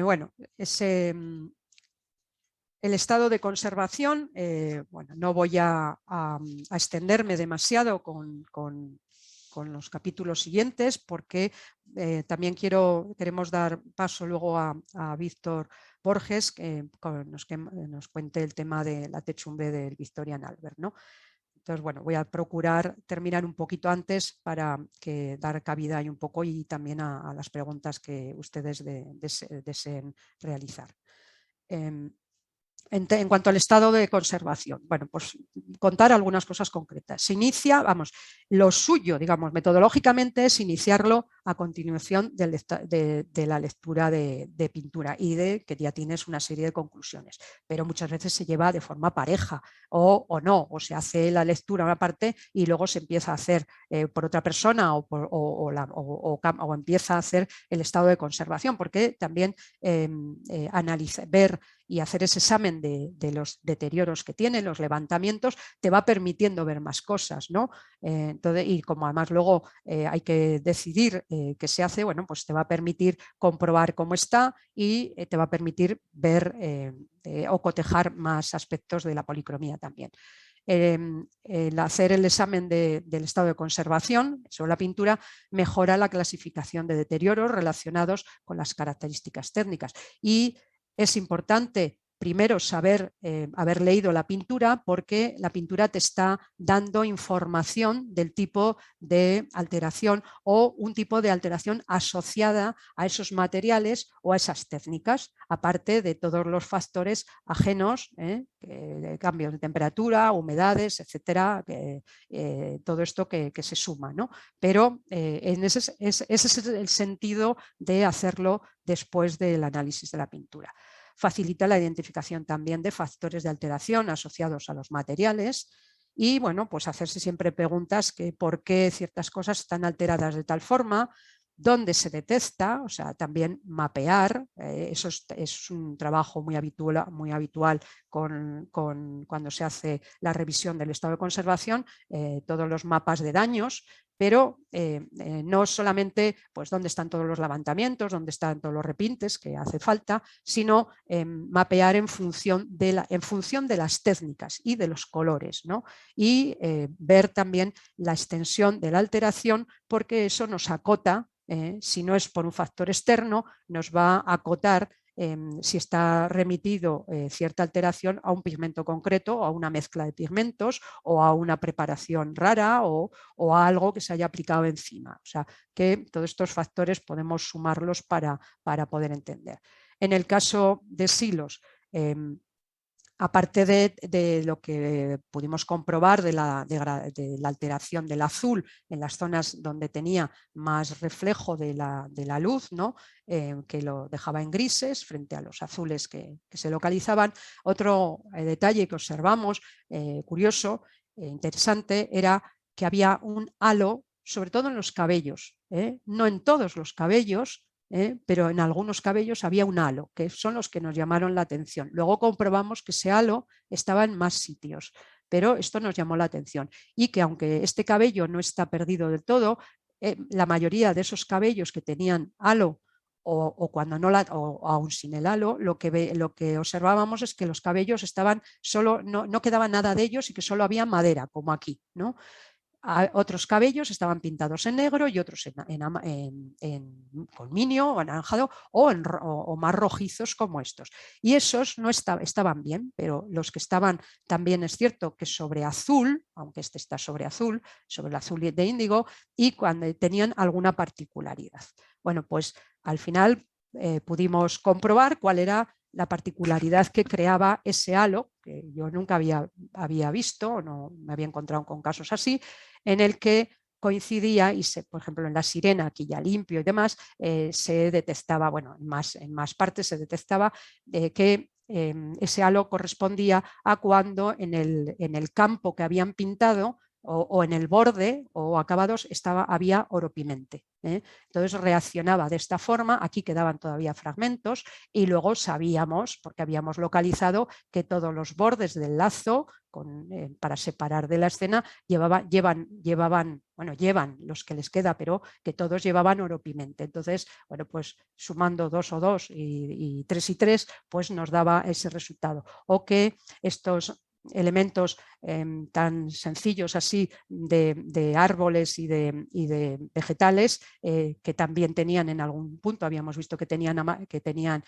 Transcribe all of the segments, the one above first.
Bueno, el estado de conservación, bueno, no voy a extenderme demasiado con los capítulos siguientes porque también queremos dar paso luego a Víctor Borges que nos cuente el tema de la techumbre del Victorian Albert, ¿no? Entonces, bueno, voy a procurar terminar un poquito antes para dar cabida ahí un poco y también a las preguntas que ustedes deseen realizar. En cuanto al estado de conservación, bueno, pues contar algunas cosas concretas. Se inicia, vamos, lo suyo, digamos, metodológicamente es iniciarlo a continuación de la lectura de pintura y de que ya tienes una serie de conclusiones, pero muchas veces se lleva de forma pareja o no, o se hace la lectura una parte y luego se empieza a hacer por otra persona o empieza a hacer el estado de conservación, porque también ver y hacer ese examen de los deterioros que tiene, los levantamientos, te va permitiendo ver más cosas, ¿no? Entonces, y como además luego hay que decidir qué se hace, bueno, pues te va a permitir comprobar cómo está y te va a permitir ver o cotejar más aspectos de la policromía también. El hacer el examen del estado de conservación sobre la pintura mejora la clasificación de deterioros relacionados con las características técnicas y es importante primero haber leído la pintura porque la pintura te está dando información del tipo de alteración o un tipo de alteración asociada a esos materiales o a esas técnicas, aparte de todos los factores ajenos, de cambios de temperatura, humedades, etcétera, todo esto que se suma, ¿no? Pero ese es el sentido de hacerlo después del análisis de la pintura. Facilita la identificación también de factores de alteración asociados a los materiales y, bueno, pues hacerse siempre preguntas que por qué ciertas cosas están alteradas de tal forma, dónde se detecta, o sea, también mapear, eso es un trabajo muy habitual cuando se hace la revisión del estado de conservación, todos los mapas de daños, pero no solamente pues dónde están todos los levantamientos, dónde están todos los repintes que hace falta, sino mapear en función de las técnicas y de los colores, ¿no? Y ver también la extensión de la alteración porque eso nos acota, si no es por un factor externo, nos va a acotar si está remitido cierta alteración a un pigmento concreto o a una mezcla de pigmentos o a una preparación rara o a algo que se haya aplicado encima. O sea, que todos estos factores podemos sumarlos para poder entender. En el caso de silos, aparte de lo que pudimos comprobar de la alteración del azul en las zonas donde tenía más reflejo de la luz, ¿no? Que lo dejaba en grises frente a los azules que se localizaban. Otro detalle que observamos, curioso, interesante, era que había un halo, sobre todo en los cabellos, no en todos los cabellos, pero en algunos cabellos había un halo, que son los que nos llamaron la atención. Luego comprobamos que ese halo estaba en más sitios, pero esto nos llamó la atención y que aunque este cabello no está perdido del todo, la mayoría de esos cabellos que tenían halo o cuando no o aún sin el halo, lo que observábamos es que los cabellos estaban no quedaba nada de ellos y que solo había madera, como aquí, ¿no? Otros cabellos estaban pintados en negro y otros en colminio o anaranjado o más rojizos como estos. Y esos no estaban bien, pero los que estaban también es cierto que sobre azul, aunque este está sobre el azul de índigo, y cuando tenían alguna particularidad. Bueno, pues al final pudimos comprobar cuál era la particularidad que creaba ese halo, que yo nunca había visto, no me había encontrado con casos así, en el que coincidía y por ejemplo en la sirena, aquí ya limpio y demás, se detectaba, bueno, en más partes se detectaba que ese halo correspondía a cuando en el campo que habían pintado o en el borde o acabados había oropimente. Entonces reaccionaba de esta forma, aquí quedaban todavía fragmentos y luego sabíamos, porque habíamos localizado que todos los bordes del lazo para separar de la escena llevan los que les queda, pero que todos llevaban oropimente. Entonces, bueno, pues sumando 2 o 2 y 3 y 3, pues nos daba ese resultado. O que estos elementos tan sencillos así de árboles y de vegetales que también tenían en algún punto, habíamos visto que tenían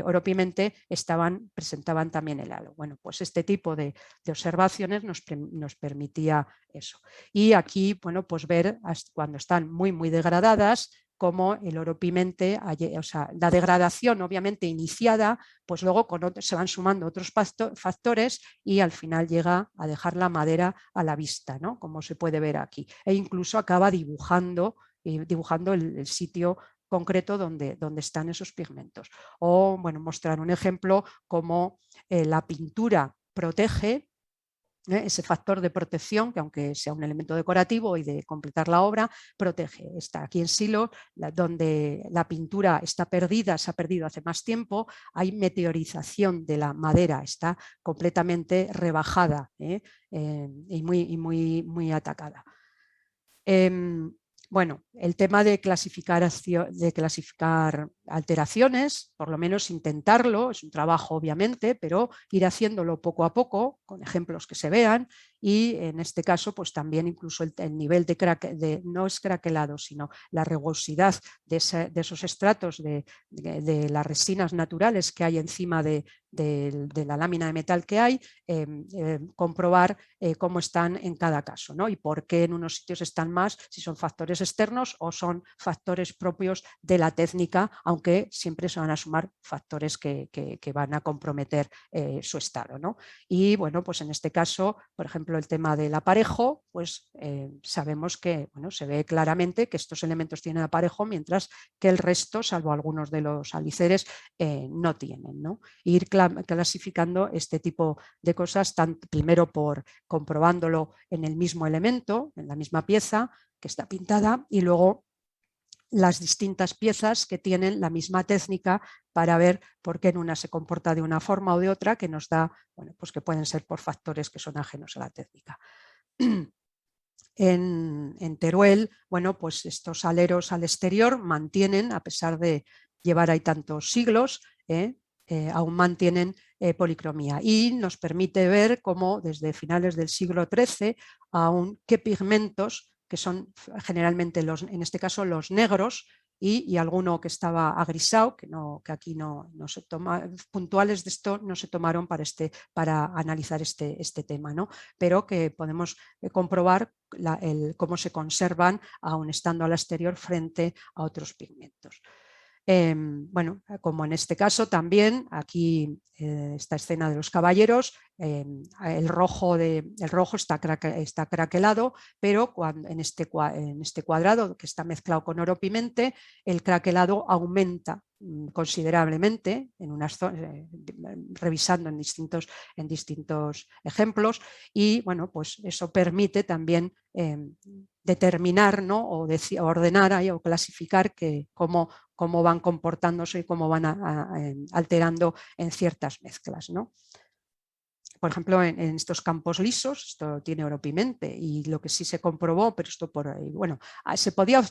oropimente, presentaban también el halo. Bueno, pues este tipo de observaciones nos permitía eso. Y aquí, bueno, pues ver cuando están muy degradadas, como el oropimente, o sea, la degradación obviamente iniciada, pues luego se van sumando otros factores y al final llega a dejar la madera a la vista, ¿no? Como se puede ver aquí. E incluso acaba dibujando el sitio concreto donde están esos pigmentos. O, bueno, mostrar un ejemplo como la pintura protege, ese factor de protección, que aunque sea un elemento decorativo y de completar la obra, protege. Está aquí en Silo, donde la pintura está perdida, se ha perdido hace más tiempo, hay meteorización de la madera, está completamente rebajada y muy atacada. Bueno, el tema de clasificar alteraciones, por lo menos intentarlo, es un trabajo obviamente, pero ir haciéndolo poco a poco, con ejemplos que se vean, y en este caso pues también incluso el nivel no es craquelado, sino la rugosidad de esos estratos de las resinas naturales que hay encima de la lámina de metal que hay, comprobar cómo están en cada caso, ¿no? Y por qué en unos sitios están más, si son factores externos o son factores propios de la técnica, aunque siempre se van a sumar factores que van a comprometer su estado, ¿no? Y bueno, pues en este caso, por ejemplo, el tema del aparejo, pues sabemos que, bueno, se ve claramente que estos elementos tienen aparejo, mientras que el resto, salvo algunos de los aliceres, no tienen, ¿no? Ir clasificando este tipo de cosas, primero por comprobándolo en el mismo elemento, en la misma pieza que está pintada, y luego las distintas piezas que tienen la misma técnica para ver por qué en una se comporta de una forma o de otra, que nos da, bueno, pues que pueden ser por factores que son ajenos a la técnica. En Teruel, bueno, pues estos aleros al exterior mantienen, a pesar de llevar ahí tantos siglos, aún mantienen policromía y nos permite ver cómo desde finales del siglo XIII aún qué pigmentos, que son generalmente en este caso los negros, y alguno que estaba agrisado, que aquí no se toma, puntuales de esto no se tomaron para analizar este tema, ¿no? Pero que podemos comprobar cómo se conservan aún estando al exterior frente a otros pigmentos. Bueno, como en este caso también, aquí esta escena de los caballeros, el rojo está craquelado, pero en este cuadrado que está mezclado con oropimente, el craquelado aumenta considerablemente en unas revisando en distintos ejemplos, y bueno, pues eso permite también determinar, ¿no? o ordenar o clasificar cómo van comportándose y cómo van alterando en ciertas mezclas, ¿no? Por ejemplo, en estos campos lisos, esto tiene oropimente, y lo que sí se comprobó, pero esto bueno, se podía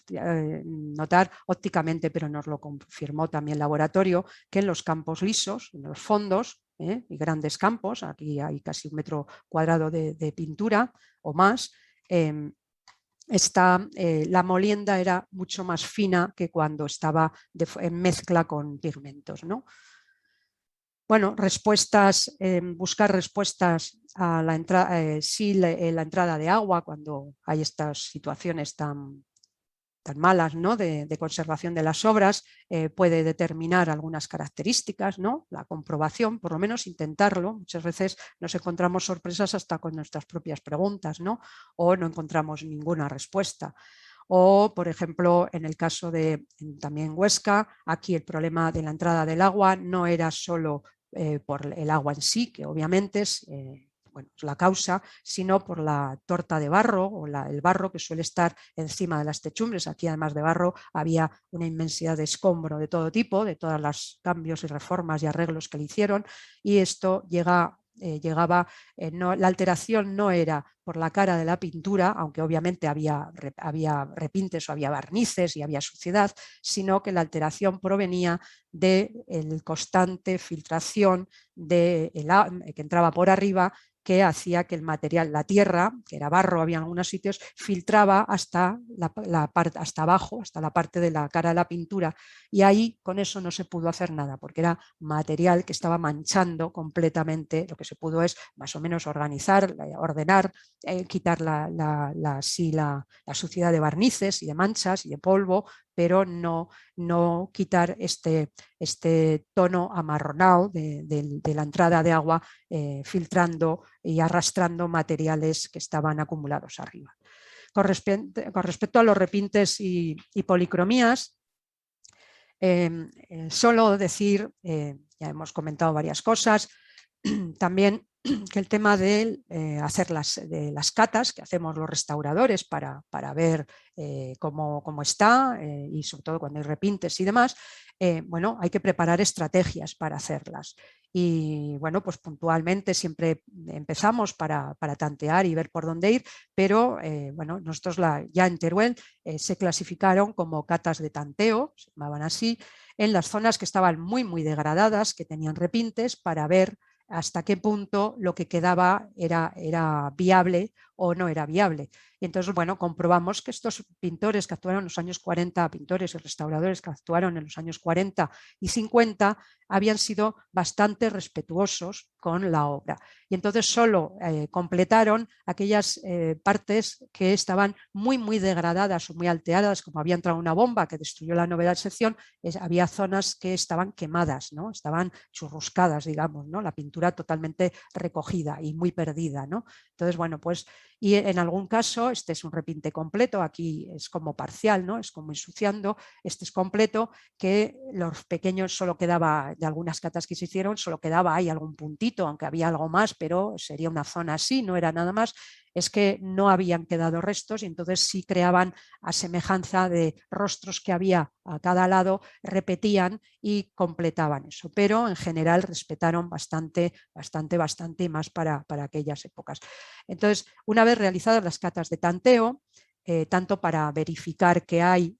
notar ópticamente, pero nos lo confirmó también el laboratorio, que en los campos lisos, en los fondos, y grandes campos, aquí hay casi 1 metro cuadrado de pintura o más, la molienda era mucho más fina que cuando estaba en mezcla con pigmentos, ¿no? Bueno, buscar respuestas a la entrada de agua cuando hay estas situaciones tan malas, ¿no? de conservación de las obras, puede determinar algunas características, ¿no? La comprobación, por lo menos intentarlo. Muchas veces nos encontramos sorpresas hasta con nuestras propias preguntas, ¿no? O no encontramos ninguna respuesta. O, por ejemplo, en el caso de también Huesca, aquí el problema de la entrada del agua no era solo por el agua en sí, que obviamente bueno, la causa, sino por la torta de barro o el barro que suele estar encima de las techumbres. Aquí, además de barro, había una inmensidad de escombro de todo tipo, de todos los cambios y reformas y arreglos que le hicieron, y esto llegaba, la alteración no era por la cara de la pintura, aunque obviamente había repintes o había barnices y había suciedad, sino que la alteración provenía de la constante filtración que entraba por arriba, que hacía que el material, la tierra, que era barro, había en algunos sitios, filtraba hasta hasta abajo, hasta la parte de la cara de la pintura, y ahí con eso no se pudo hacer nada, porque era material que estaba manchando completamente. Lo que se pudo es más o menos organizar, ordenar, quitar la suciedad de barnices y de manchas y de polvo, pero no quitar este tono amarronado de la entrada de agua, filtrando y arrastrando materiales que estaban acumulados arriba. Con respecto a los repintes y policromías, solo decir, ya hemos comentado varias cosas, también que el tema de hacer las catas que hacemos los restauradores para ver cómo está, y sobre todo cuando hay repintes y demás, bueno, hay que preparar estrategias para hacerlas. Y bueno, pues puntualmente siempre empezamos para tantear y ver por dónde ir, pero bueno, nosotros ya en Teruel se clasificaron como catas de tanteo, se llamaban así, en las zonas que estaban muy degradadas, que tenían repintes, para ver hasta qué punto lo que quedaba era viable o no era viable. Y entonces, bueno, comprobamos que estos pintores que actuaron en los años 40, pintores y restauradores que actuaron en los años 40 y 50, habían sido bastante respetuosos con la obra. Y entonces solo completaron aquellas partes que estaban muy degradadas o muy alteradas, como había entrado una bomba que destruyó la novena sección. Había zonas que estaban quemadas, ¿no? Estaban churruscadas, digamos, ¿no? La pintura totalmente recogida y muy perdida, ¿no? Entonces, bueno, pues, y en algún caso, este es un repinte completo, aquí es como parcial, ¿no? Es como ensuciando, este es completo, que los pequeños solo quedaba, de algunas catas que se hicieron, solo quedaba ahí algún puntito, aunque había algo más, pero sería una zona así, no era nada más. Es que no habían quedado restos, y entonces sí creaban, a semejanza de rostros que había a cada lado, repetían y completaban eso, pero en general respetaron bastante y más para aquellas épocas. Entonces, una vez realizadas las catas de tanteo, tanto para verificar que hay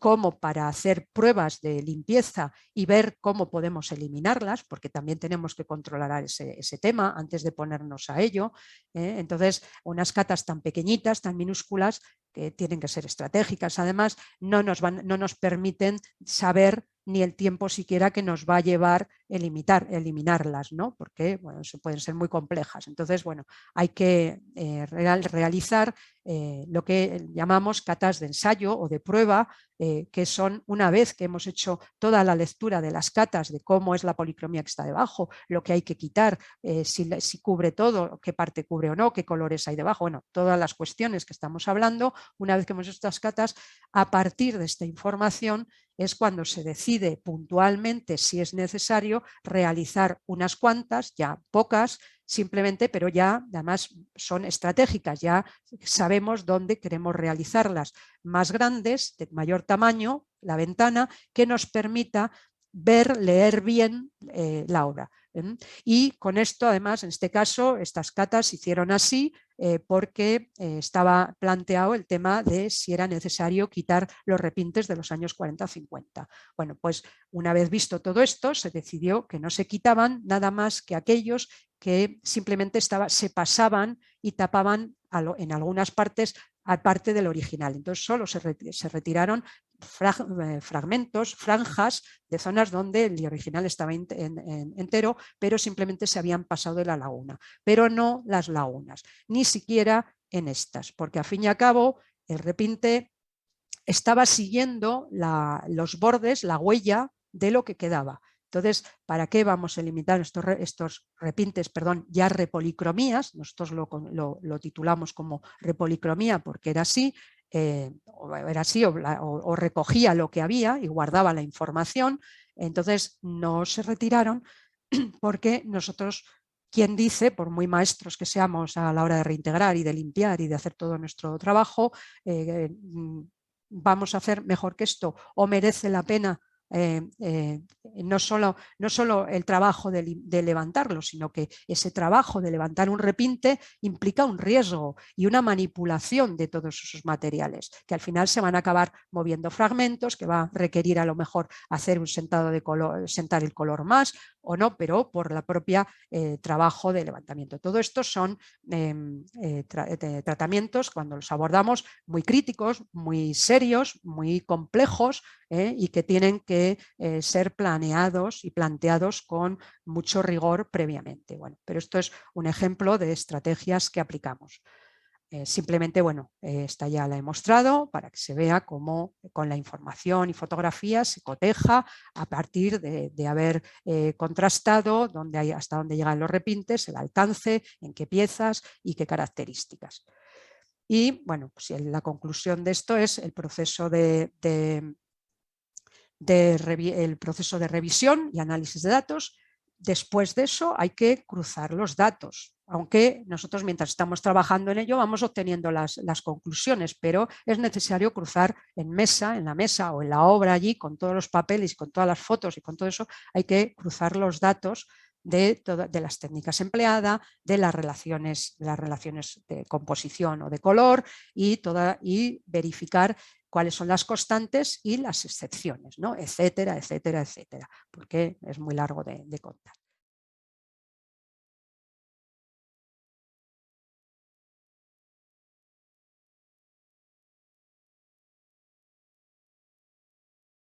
como para hacer pruebas de limpieza y ver cómo podemos eliminarlas, porque también tenemos que controlar ese tema antes de ponernos a ello. Entonces, unas catas tan pequeñitas, tan minúsculas, que tienen que ser estratégicas, además, no nos permiten saber ni el tiempo siquiera que nos va a llevar eliminarlas, ¿no? Porque bueno, pueden ser muy complejas. Entonces, bueno, hay que realizar lo que llamamos catas de ensayo o de prueba, que son, una vez que hemos hecho toda la lectura de las catas de cómo es la policromía que está debajo, lo que hay que quitar, si cubre todo, qué parte cubre o no, qué colores hay debajo, bueno, todas las cuestiones que estamos hablando. Una vez que hemos hecho estas catas, a partir de esta información es cuando se decide puntualmente si es necesario realizar unas cuantas, ya pocas, simplemente, pero ya además son estratégicas, ya sabemos dónde queremos realizarlas, más grandes, de mayor tamaño, la ventana, que nos permita leer bien la obra. Y con esto, además, en este caso, estas catas se hicieron así porque estaba planteado el tema de si era necesario quitar los repintes de los años 40 o 50. Bueno, pues una vez visto todo esto, se decidió que no se quitaban nada más que aquellos que simplemente se pasaban y tapaban en algunas partes, aparte del original. Entonces solo se retiraron fragmentos, franjas de zonas donde el original estaba entero, pero simplemente se habían pasado de la laguna, pero no las lagunas, ni siquiera en estas, porque al fin y al cabo el repinte estaba siguiendo los bordes, la huella de lo que quedaba. Entonces, ¿para qué vamos a eliminar estos repintes, ya repolicromías? Nosotros lo titulamos como repolicromía porque era así, o recogía lo que había y guardaba la información. Entonces no se retiraron porque nosotros ¿Quién dice, por muy maestros que seamos a la hora de reintegrar y de limpiar y de hacer todo nuestro trabajo, vamos a hacer mejor que esto o merece la pena no solo el trabajo de levantarlo, sino que ese trabajo de levantar un repinte implica un riesgo y una manipulación de todos esos materiales, que al final se van a acabar moviendo fragmentos, que va a requerir a lo mejor hacer un sentado de color, sentar el color más o no, pero por la propia trabajo de levantamiento. Todo esto son tratamientos, cuando los abordamos, muy críticos, muy serios, muy complejos, y que tienen que ser planeados y planteados con mucho rigor previamente. Bueno, pero esto es un ejemplo de estrategias que aplicamos. Simplemente, bueno, esta ya la he mostrado para que se vea cómo con la información y fotografías se coteja a partir de haber contrastado hasta dónde llegan los repintes, el alcance, en qué piezas y qué características. Y bueno, pues la conclusión de esto es el proceso el proceso de revisión y análisis de datos. Después de eso hay que cruzar los datos, aunque nosotros mientras estamos trabajando en ello vamos obteniendo las conclusiones, pero es necesario cruzar en la mesa o en la obra allí con todos los papeles, con todas las fotos y con todo eso, hay que cruzar los datos de las técnicas empleadas, de las relaciones de composición o de color y verificar cuáles son las constantes y las excepciones, ¿no? Etcétera, etcétera, etcétera, porque es muy largo de contar.